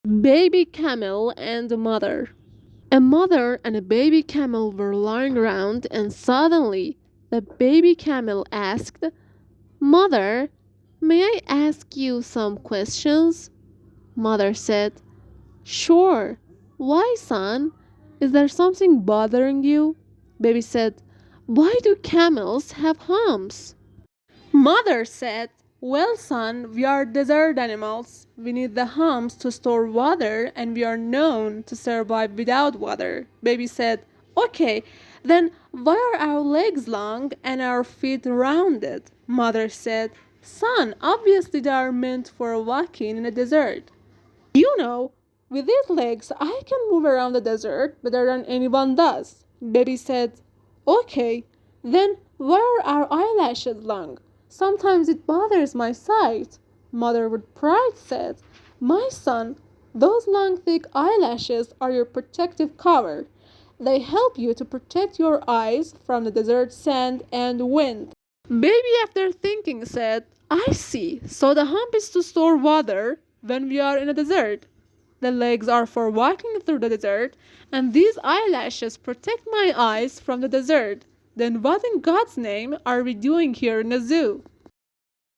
Baby camel and a mother. A mother and a baby camel were lying around, and suddenly the baby camel asked, "Mother, may I ask you some questions?" Mother said, "Sure. Why, son? Is there something bothering you?" Baby said, "Why do camels have humps?" Mother said, "Well, son, we are desert animals. We need the humps to store water, and we are known to survive without water." Baby said, "Okay, then why are our legs long and our feet rounded?" Mother said, "Son, obviously they are meant for walking in a desert. You know, with these legs, I can move around the desert better than anyone does." Baby said, "Okay, then why are our eyelashes long? Sometimes it bothers my sight." Mother with pride said, "My son, those long thick eyelashes are your protective cover. They help you to protect your eyes from the desert sand and wind." Baby, after thinking, said, "I see. So the hump is to store water when we are in a desert. The legs are for walking through the desert, and these eyelashes protect my eyes from the desert. Then what in God's name are we doing here in the zoo?"